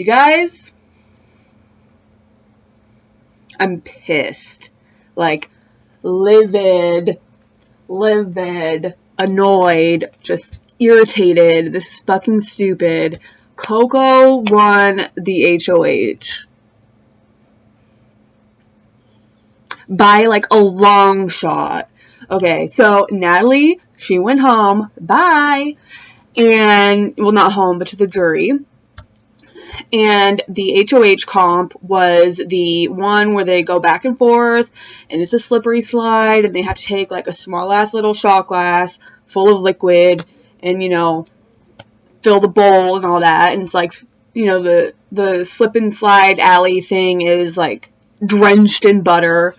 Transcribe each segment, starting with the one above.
You guys, I'm pissed. Like, livid, annoyed, just irritated. This is fucking stupid. Coco won the HOH. By, like, a long shot. Okay, so Natalie, she went home. Bye. And, well, not home, but to the jury. And the HOH comp was the one where they go back and forth, and it's a slippery slide, and they have to take, like, a small-ass little shot glass full of liquid, and, you know, fill the bowl and all that. And it's, like, you know, the slip and slide alley thing is, like, drenched in butter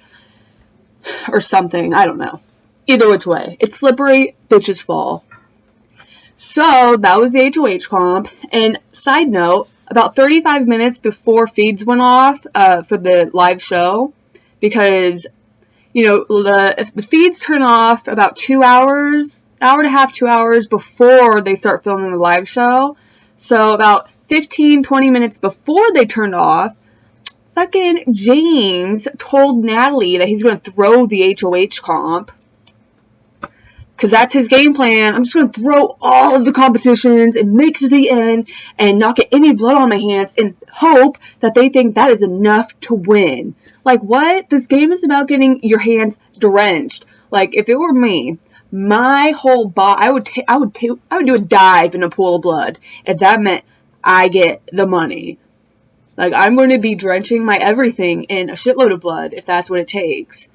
or something. I don't know. Either which way. It's slippery, bitches fall. So, that was the HOH comp. And, side note, about 35 minutes before feeds went off for the live show, because, you know, if the feeds turn off about 2 hours, hour and a half, 2 hours before they start filming the live show. So, about 15-20 minutes before they turned off, fucking James told Natalie that he's going to throw the HOH comp. Because that's his game plan. I'm just going to throw all of the competitions and make it to the end and not get any blood on my hands and hope that they think that is enough to win. Like, what? This game is about getting your hands drenched. Like, if it were me, my whole body, I would do a dive in a pool of blood if that meant I get the money. Like, I'm going to be drenching my everything in a shitload of blood if that's what it takes.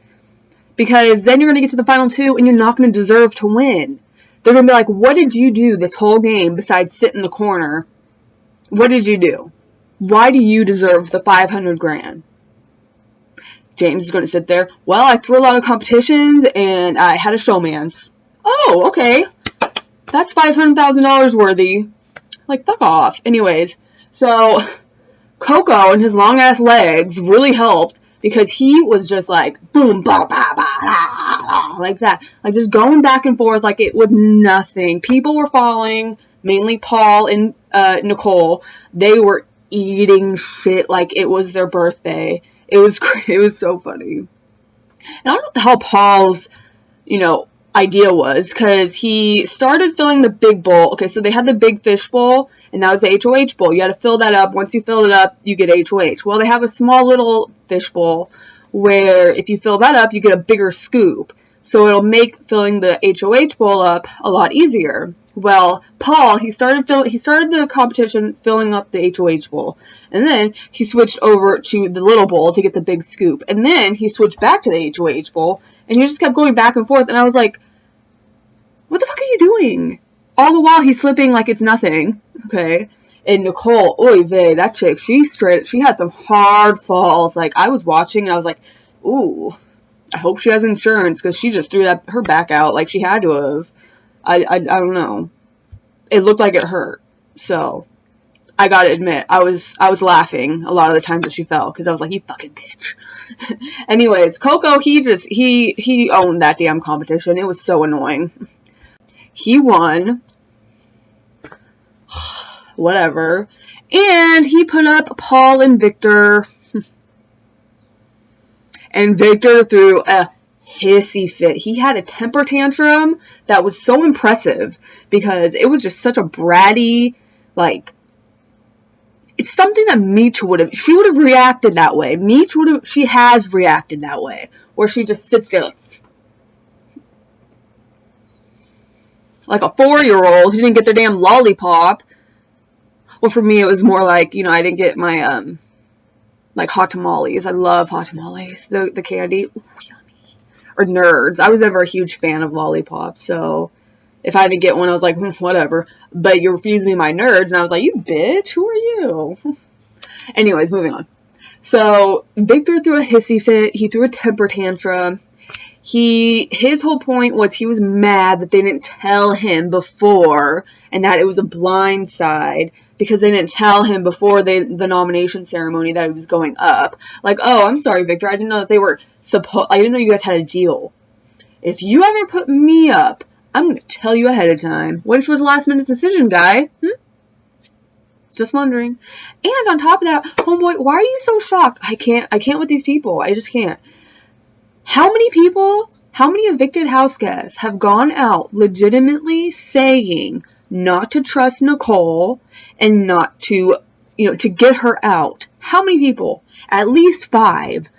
Because then you're going to get to the final two and you're not going to deserve to win. They're going to be like, what did you do this whole game besides sit in the corner? What did you do? Why do you deserve the 500 grand? James is going to sit there. Well, I threw a lot of competitions and I had a showman's. Oh, okay. That's $500,000 worthy. Like, fuck off. Anyways, so Coco and his long ass legs really helped. Because he was just like, boom, ba, ba, ba, la, la, like that. Like, just going back and forth like it was nothing. People were falling, mainly Paul and Nicole. They were eating shit like it was their birthday. It was so funny. And I don't know what the hell Paul's, you know, idea was. Because he started filling the big bowl. Okay, so they had the big fish bowl. And that was the HOH bowl. You had to fill that up. Once you fill it up, you get HOH. Well, they have a small little fish bowl where if you fill that up, you get a bigger scoop. So it'll make filling the HOH bowl up a lot easier. Well, Paul, he started the competition filling up the HOH bowl. And then he switched over to the little bowl to get the big scoop. And then he switched back to the HOH bowl. And he just kept going back and forth. And I was like, what the fuck are you doing? All the while he's slipping like it's nothing. Okay. And Nicole, oy vey, that chick, she had some hard falls. Like, I was watching and I was like, ooh, I hope she has insurance because she just threw her back out like she had to have. I don't know. It looked like it hurt. So, I gotta admit, I was laughing a lot of the times that she fell because I was like, you fucking bitch. Anyways, Coco, he owned that damn competition. It was so annoying. He won. Whatever. And he put up Paul and Victor. And Victor threw a hissy fit. He had a temper tantrum that was so impressive because it was just such a bratty, like, it's something that Meech she would have reacted that way. She has reacted that way. Where she just sits there like a 4-year-old who didn't get their damn lollipop. Well, for me, it was more like, you know, I didn't get my, like, hot tamales. I love hot tamales. The candy. Ooh, yummy. Or Nerds. I was never a huge fan of lollipops, so if I didn't get one, I was like, whatever. But you refused me my Nerds, and I was like, you bitch, who are you? Anyways, moving on. So, Victor threw a hissy fit. He threw a temper tantrum. His whole point was he was mad that they didn't tell him before, and that it was a blind side, because they didn't tell him before the nomination ceremony that it was going up. Like, oh, I'm sorry, Victor, I didn't know that they were I didn't know you guys had a deal. If you ever put me up, I'm going to tell you ahead of time. What if it was a last minute decision, guy? Just wondering. And on top of that, homeboy, why are you so shocked? I can't with these people. I just can't. How many people, how many evicted house guests have gone out legitimately saying not to trust Nicole and not to, to get her out? How many people? At least 5.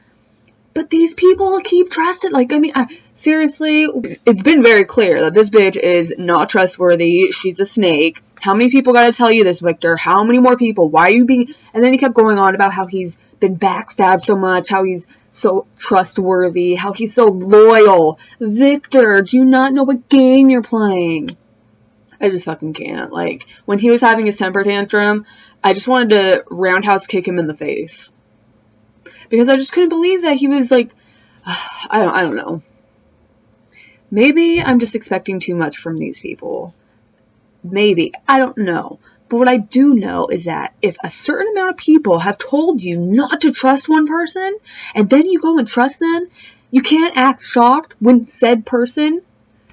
But these people keep trusting. Like, I mean, seriously, it's been very clear that this bitch is not trustworthy. She's a snake. How many people gotta tell you this, Victor? How many more people? Why are you being... And then he kept going on about how he's been backstabbed so much, how he's so trustworthy, how he's so loyal. Victor, do you not know what game you're playing? I just fucking can't. Like, when he was having his temper tantrum, I just wanted to roundhouse kick him in the face. Because I just couldn't believe that he was like, I don't know. Maybe I'm just expecting too much from these people. Maybe. I don't know. But what I do know is that if a certain amount of people have told you not to trust one person, and then you go and trust them, you can't act shocked when said person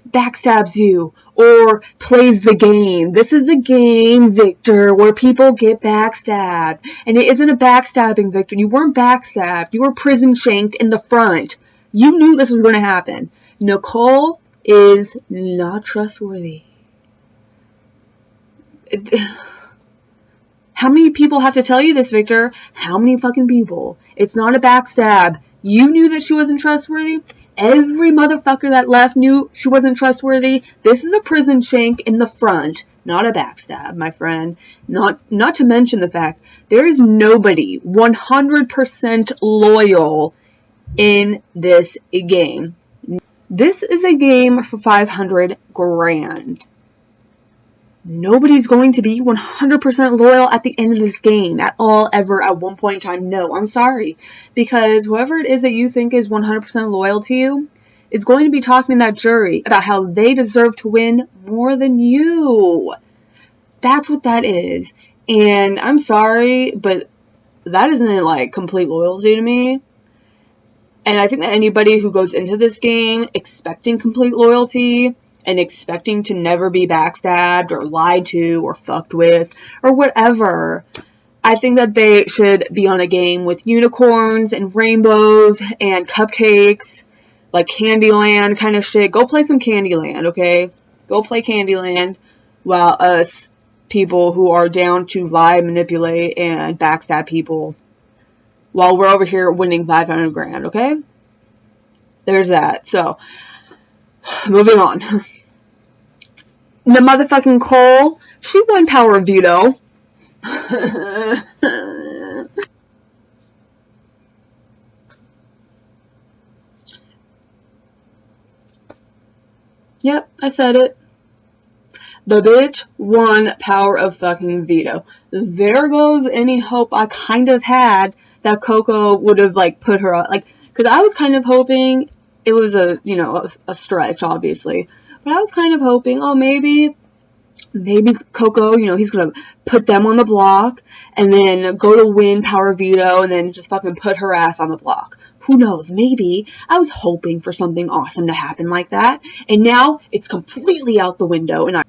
backstabs you or plays the game. This is a game, Victor, where people get backstabbed. And it isn't a backstabbing, Victor. You weren't backstabbed. You were prison shanked in the front. You knew this was going to happen. Nicole is not trustworthy. How many people have to tell you this, Victor? How many fucking people? It's not a backstab. You knew that she wasn't trustworthy. Every motherfucker that left knew she wasn't trustworthy. This is a prison shank in the front, not a backstab, my friend. Not to mention the fact there is nobody 100% loyal in this game. This is a game for 500 grand. Nobody's going to be 100% loyal at the end of this game at all, ever, at one point in time. No, I'm sorry. Because whoever it is that you think is 100% loyal to you is going to be talking to that jury about how they deserve to win more than you. That's what that is. And I'm sorry, but that isn't like complete loyalty to me. And I think that anybody who goes into this game expecting complete loyalty and expecting to never be backstabbed or lied to or fucked with or whatever, I think that they should be on a game with unicorns and rainbows and cupcakes, like Candyland kind of shit. Go play some Candyland, okay? Go play Candyland, while us people who are down to lie, manipulate, and backstab people, while we're over here winning 500 grand, okay? There's that. So, moving on. The motherfucking Cole, she won power of veto. Yep, I said it. The bitch won power of fucking veto. There goes any hope I kind of had that Coco would have, like, put her on. Like, because I was kind of hoping it was a stretch, obviously. But I was kind of hoping, oh, maybe Coco, he's going to put them on the block and then go to win power of veto and then just fucking put her ass on the block. Who knows? Maybe. I was hoping for something awesome to happen like that. And now it's completely out the window. And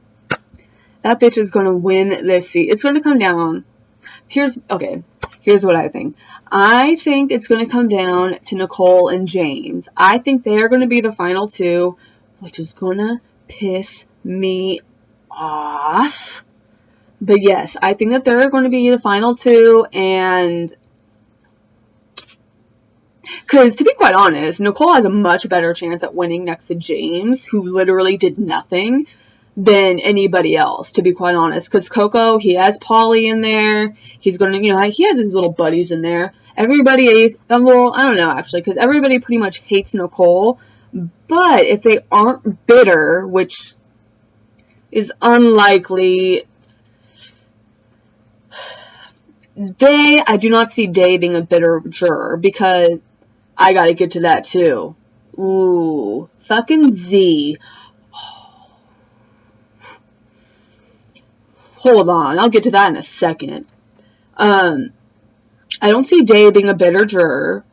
that bitch is going to win this seat. It's going to come down. Here's what I think. I think it's going to come down to Nicole and James. I think they're going to be the final two, which is going to piss me off. But yes, I think that they're going to be the final two, and because to be quite honest, Nicole has a much better chance at winning next to James, who literally did nothing, than anybody else, to be quite honest. Because Coco, he has Polly in there. He's going to, he has his little buddies in there. Everybody is, I don't know actually, because everybody pretty much hates Nicole. But if they aren't bitter, which is unlikely, I do not see Day being a bitter juror, because I gotta get to that too. Ooh, fucking Z. Hold on, I'll get to that in a second. I don't see Day being a bitter juror.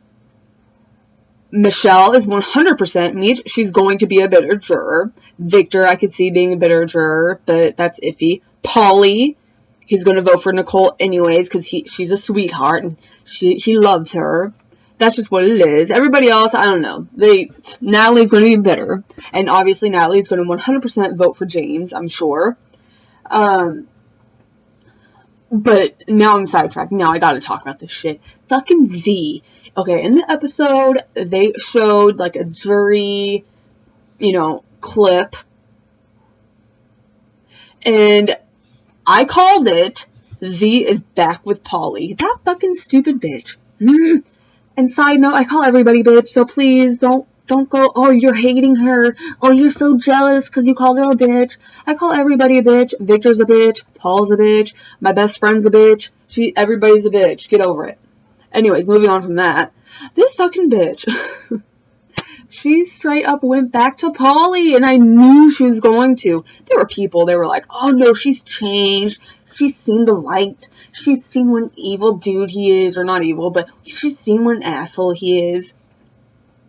Michelle is 100% means she's going to be a bitter juror. Victor, I could see being a bitter juror, but that's iffy. Polly, He's going to vote for Nicole anyways because she's a sweetheart and he loves her. That's just what it is. Everybody else, I don't know. Natalie's going to be bitter. And obviously Natalie's going to 100% vote for James, I'm sure. But now I'm sidetracked. Now I gotta talk about this shit. Fucking Z. Okay, in the episode, they showed like a jury, clip. And I called it, Z is back with Polly. That fucking stupid bitch. And side note, I call everybody bitch, so please don't go, oh, you're hating her. Oh, you're so jealous because you called her a bitch. I call everybody a bitch. Victor's a bitch. Paul's a bitch. My best friend's a bitch. Everybody's a bitch. Get over it. Anyways, moving on from that. This fucking bitch. She straight up went back to Polly, and I knew she was going to. There were people, they were like, oh no, she's changed. She's seen the light. She's seen what an evil dude he is, or not evil, but she's seen what an asshole he is.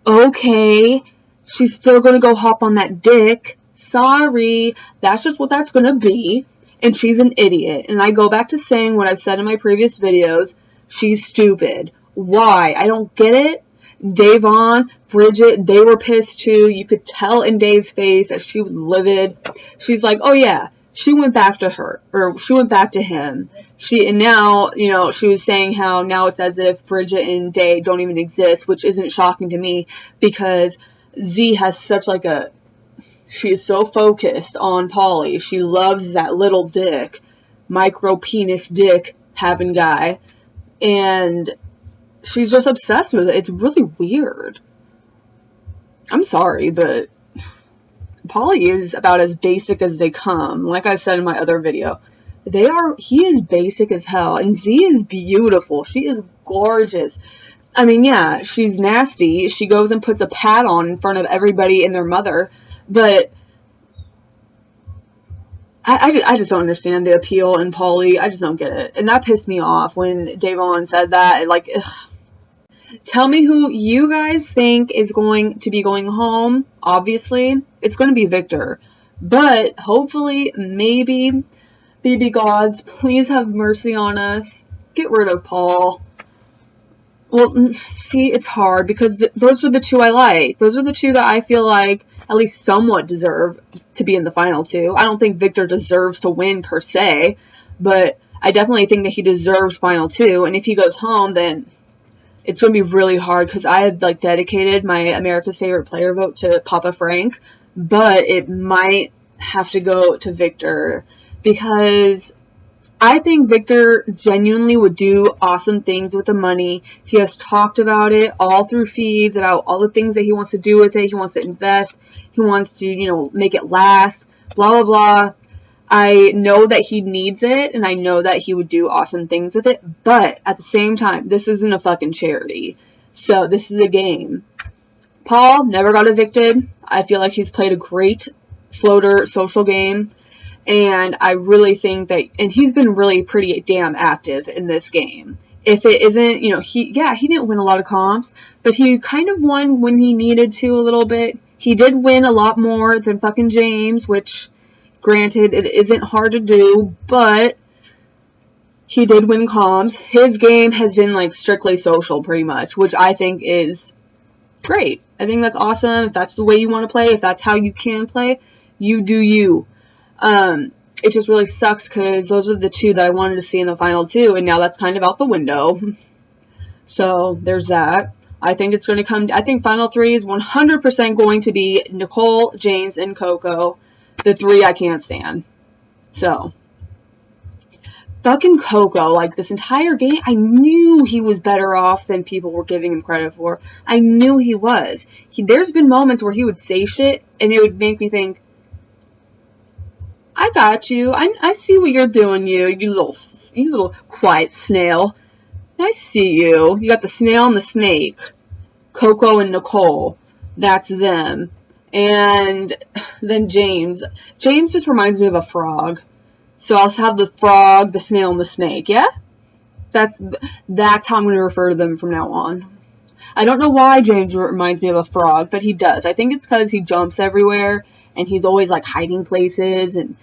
Okay, she's still gonna go hop on that dick. Sorry, that's just what that's gonna be. And she's an idiot. And I go back to saying what I've said in my previous videos. She's stupid. Why? I don't get it. Davon, Bridget, they were pissed too. You could tell in Dave's face that she was livid. She's like, oh yeah, she went back to her, or she went back to him. And now, she was saying how now it's as if Bridget and Dave don't even exist, which isn't shocking to me because Z has such like she is so focused on Polly. She loves that little dick, micro penis dick having guy, and she's just obsessed with it. It's really weird. I'm sorry, but Polly is about as basic as they come. Like I said in my other video, he is basic as hell, and Z is beautiful. She is gorgeous. I mean, yeah, she's nasty. She goes and puts a pad on in front of everybody and their mother, but I just don't understand the appeal in Polly. I just don't get it. And that pissed me off when Davon said that. Like, ugh. Tell me who you guys think is going to be going home. Obviously, it's going to be Victor. But hopefully, maybe, BB gods, please have mercy on us. Get rid of Paul. Well, see, it's hard because those are the two I like. Those are the two that I feel like at least somewhat deserve to be in the final two. I don't think Victor deserves to win per se, but I definitely think that he deserves final two. And if he goes home, then it's going to be really hard because I had like dedicated my America's Favorite Player vote to Papa Frank, but it might have to go to Victor because I think Victor genuinely would do awesome things with the money. He has talked about it all through feeds, about all the things that he wants to do with it. He wants to invest. He wants to, make it last, blah, blah, blah. I know that he needs it, and I know that he would do awesome things with it, but at the same time, this isn't a fucking charity. So this is a game. Paul never got evicted. I feel like he's played a great floater social game. And I really think that, and he's been really pretty damn active in this game. If it isn't, he didn't win a lot of comps, but he kind of won when he needed to a little bit. He did win a lot more than fucking James, which, granted, it isn't hard to do, but he did win comps. His game has been, like, strictly social, pretty much, which I think is great. I think that's awesome. If that's the way you want to play, if that's how you can play, you do you. It just really sucks because those are the two that I wanted to see in the final two, and now that's kind of out the window. So there's that. I think it's going to come. I think final three is 100% going to be Nicole, James, and Coco. The three I can't stand. So fucking Coco, like this entire game, I knew he was better off than people were giving him credit for. I knew he was. There's been moments where he would say shit, and it would make me think, I got you. I see what you're doing, you little quiet snail. I see you. You got the snail and the snake. Coco and Nicole. That's them. And then James. James just reminds me of a frog. So I'll have the frog, the snail, and the snake, yeah? That's how I'm going to refer to them from now on. I don't know why James reminds me of a frog, but he does. I think it's because he jumps everywhere. And he's always, like, hiding places, and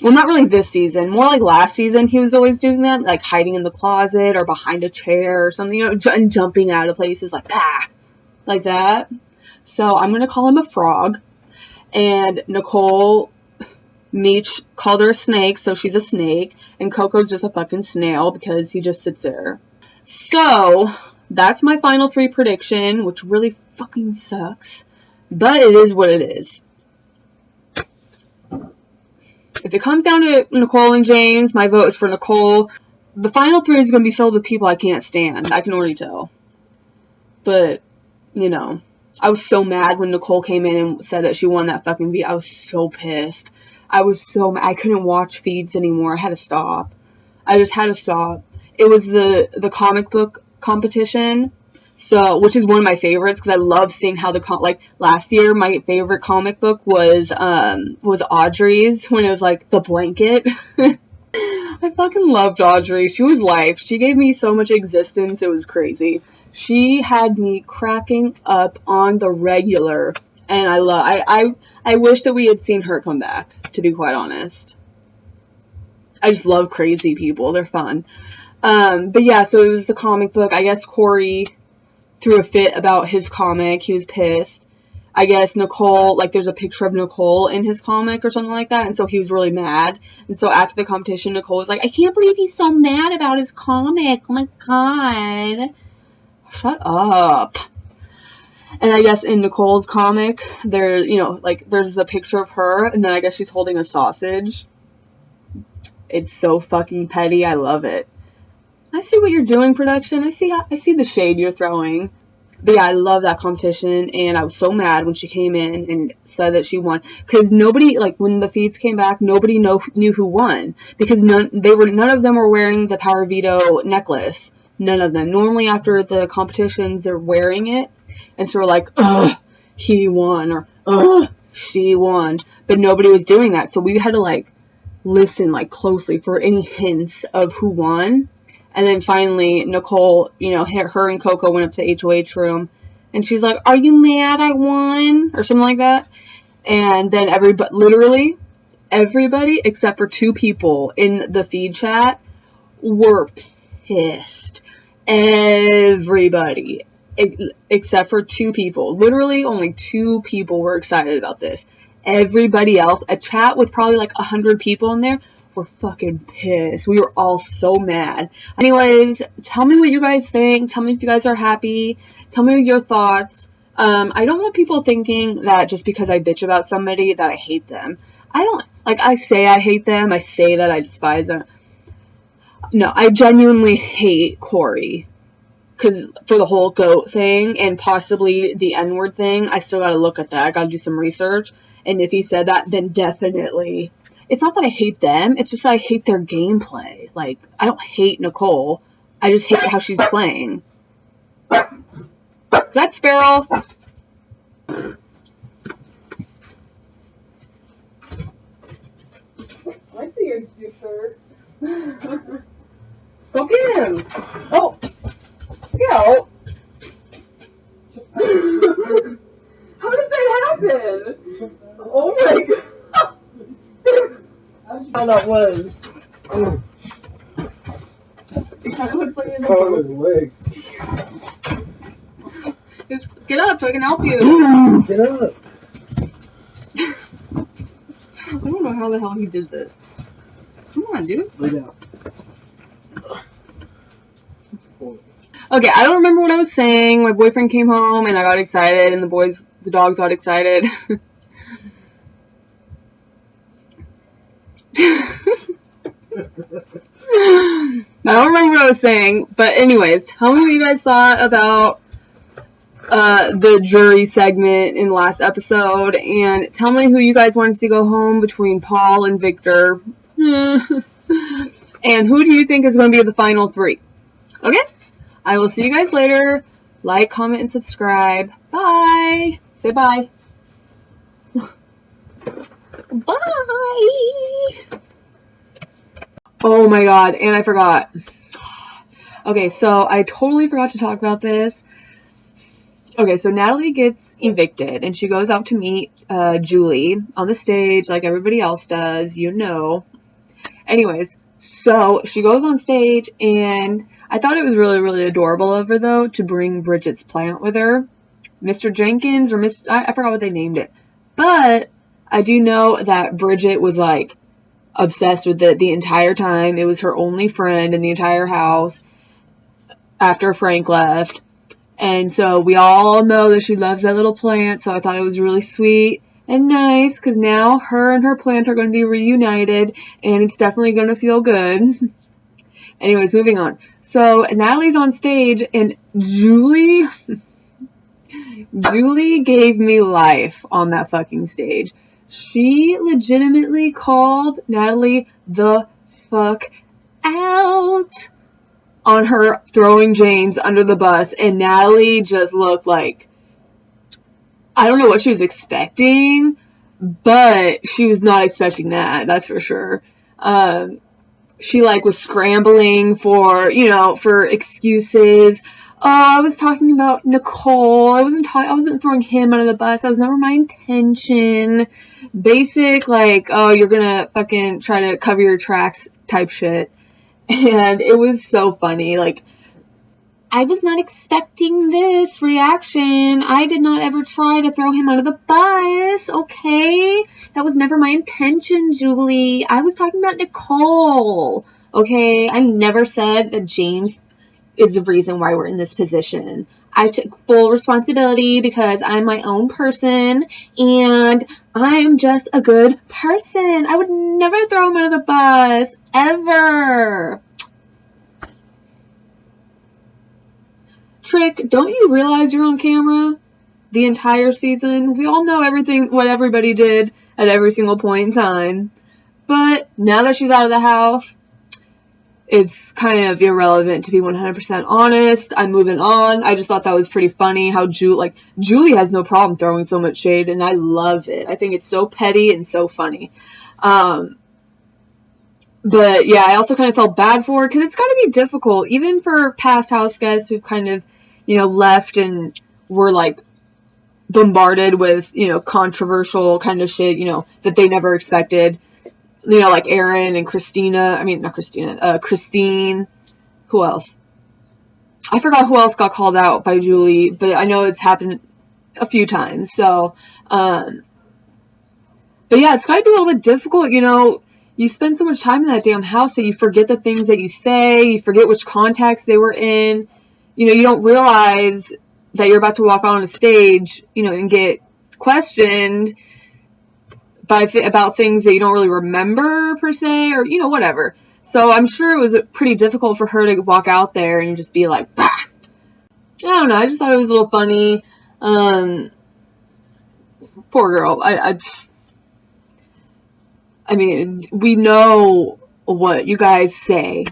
Well, not really this season. More like last season, he was always doing that, like hiding in the closet or behind a chair or something, you know, and jumping out of places like that. So I'm gonna call him a frog. And Nicole Meech called her a snake, so she's a snake. And Coco's just a fucking snail because he just sits there. So that's my final 3 prediction, which really fucking sucks. But it is what it is. If it comes down to Nicole and James, my vote is for Nicole. The final 3 is going to be filled with people I can't stand. I can already tell. But, you know, I was so mad when Nicole came in and said that she won that fucking feed. I was so pissed. I was so mad. I couldn't watch feeds anymore. I had to stop. I just had to stop. It was the comic book competition. So, which is one of my favorites because I love seeing how like last year my favorite comic book was Audrey's when it was like the blanket. I fucking loved Audrey. She was life. She gave me so much existence. It was crazy. She had me cracking up on the regular, and I wish that we had seen her come back, to be quite honest. I just love crazy people. They're fun. But yeah, so it was the comic book. I guess Corey threw a fit about his comic. He was pissed. I guess Nicole, like there's a picture of Nicole in his comic or something like that, and so he was really mad. And so after the competition, Nicole was like, I can't believe he's so mad about his comic. Oh my god. Shut up. And I guess in Nicole's comic, there's the picture of her, and then I guess she's holding a sausage. It's so fucking petty. I love it. I see what you're doing, production. I see the shade you're throwing. But yeah, I love that competition, and I was so mad when she came in and said that she won. Because nobody, like, when the feeds came back, nobody knew who won. Because none of them were wearing the Power Veto necklace. None of them. Normally after the competitions, they're wearing it. And so we're like, ugh, he won, or ugh, she won. But nobody was doing that. So we had to, like, listen, like, closely for any hints of who won. And then finally, Nicole, you know, her and Coco went up to the HOH room. And she's like, are you mad I won? Or something like that. And then literally everybody except for 2 people in the feed chat were pissed. Everybody. Except for 2 people. Literally only 2 people were excited about this. Everybody else, a chat with probably like 100 people in there, were fucking pissed. We were all so mad. Anyways, tell me what you guys think. Tell me if you guys are happy. Tell me your thoughts. I don't want people thinking that just because I bitch about somebody that I hate them. I say I hate them. I say that I despise them. No, I genuinely hate Corey. Because for the whole goat thing and possibly the N-word thing, I still gotta look at that. I gotta do some research. And if he said that, then definitely. It's not that I hate them. It's just that I hate their gameplay. Like, I don't hate Nicole. I just hate how she's playing. Is that Sparrow? I see your shirt. Go get him. Oh. Yo. How did that happen? Oh my god. How that was. It kind of looks like in the boat. His legs. Just get up so I can help you. Get up. I don't know how the hell he did this. Come on, dude. Lay down. Okay, I don't remember what I was saying. My boyfriend came home and I got excited and the dogs got excited. I don't remember what I was saying, but anyways, tell me what you guys thought about the jury segment in the last episode, and tell me who you guys want to see go home between Paul and Victor. And who do you think is going to be the final 3? Okay? I will see you guys later. Like, comment, and subscribe. Bye. Say bye. Bye. Oh my god, and I forgot. Okay, so I totally forgot to talk about this. Okay, so Natalie gets evicted, and she goes out to meet Julie on the stage like everybody else does, you know. Anyways, so she goes on stage, and I thought it was really, really adorable of her, though, to bring Bridget's plant with her. Mr. Jenkins, or I forgot what they named it. But I do know that Bridget was, like, obsessed with it the entire time. It was her only friend in the entire house after Frank left. And so we all know that she loves that little plant, so I thought it was really sweet and nice, because now her and her plant are going to be reunited, and it's definitely going to feel good. Anyways, moving on. So Natalie's on stage, and Julie gave me life on that fucking stage. She legitimately called Natalie the fuck out on her throwing James under the bus, and Natalie just looked like, I don't know what she was expecting, but she was not expecting that, that's for sure. She, like, was scrambling for, you know, for excuses. Oh, I was talking about Nicole. I wasn't throwing him under the bus. That was never my intention. Basic, like, oh, you're gonna fucking try to cover your tracks type shit. And it was so funny. Like, I was not expecting this reaction. I did not ever try to throw him under the bus, okay? That was never my intention, Julie. I was talking about Nicole, okay? I never said that James is the reason why we're in this position. I took full responsibility because I'm my own person, and I'm just a good person. I would never throw him under the bus, ever. Trick, don't you realize you're on camera the entire season? We all know everything, what everybody did at every single point in time. But now that she's out of the house, it's kind of irrelevant, to be 100% honest. I'm moving on. I just thought that was pretty funny how Julie has no problem throwing so much shade, and I love it. I think it's so petty and so funny. But yeah, I also kind of felt bad for her, because it's got to be difficult, even for past house guests who've kind of, you know, left and were, like, bombarded with, you know, controversial kind of shit, you know, that they never expected. You know, like Aaron and Christine. Who else? I forgot who else got called out by Julie, but I know it's happened a few times. So, but yeah, it's gotta be a little bit difficult, you know. You spend so much time in that damn house that you forget the things that you say, you forget which contacts they were in. You know, you don't realize that you're about to walk on a stage, you know, and get questioned about things that you don't really remember, per se, or, you know, whatever. So I'm sure it was pretty difficult for her to walk out there and just be like, bah! I don't know, I just thought it was a little funny. Poor girl. I mean, we know what you guys say.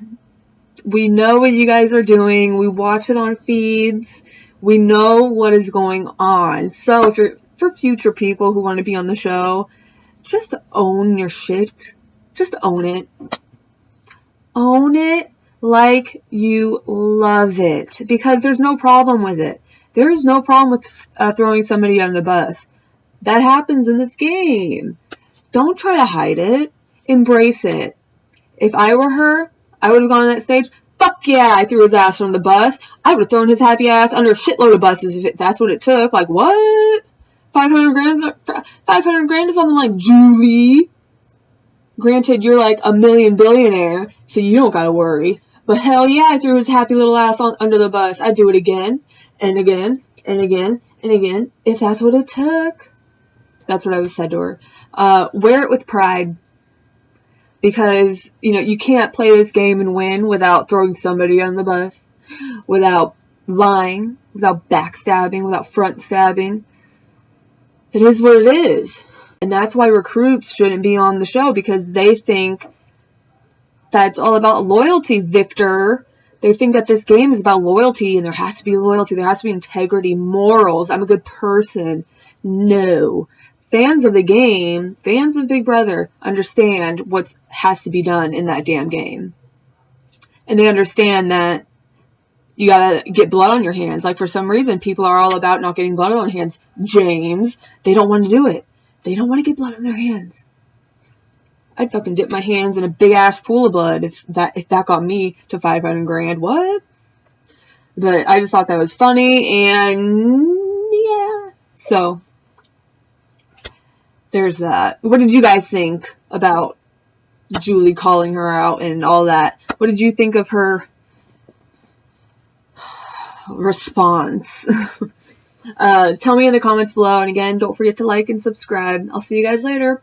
We know what you guys are doing. We watch it on feeds. We know what is going on. So if you're, for future people who want to be on the show, just own your shit. Just own it. Own it like you love it. Because there's no problem with it. There's no problem with throwing somebody on the bus. That happens in this game. Don't try to hide it. Embrace it. If I were her, I would have gone on that stage. Fuck yeah, I threw his ass on the bus. I would have thrown his happy ass under a shitload of buses if that's what it took. Like, what? 500 grand is something like Julie. Granted, you're like a million billionaire, so you don't gotta worry. But hell yeah, I threw his happy little ass under the bus. I'd do it again, and again, and again, and again, if that's what it took. That's what I was said to her. Wear it with pride. Because, you know, you can't play this game and win without throwing somebody on the bus. Without lying. Without backstabbing. Without front stabbing. It is what it is. And that's why recruits shouldn't be on the show. Because they think that's all about loyalty, Victor. They think that this game is about loyalty. And there has to be loyalty. There has to be integrity. Morals. I'm a good person. No. Fans of the game, fans of Big Brother, understand what has to be done in that damn game. And they understand that you gotta get blood on your hands. Like, for some reason, people are all about not getting blood on their hands. James, they don't want to do it. They don't want to get blood on their hands. I'd fucking dip my hands in a big ass pool of blood if that got me to 500 grand. What? But I just thought that was funny, and yeah. So there's that. What did you guys think about Julie calling her out and all that? What did you think of her response? Tell me in the comments below, and again, don't forget to like and subscribe. I'll see you guys later.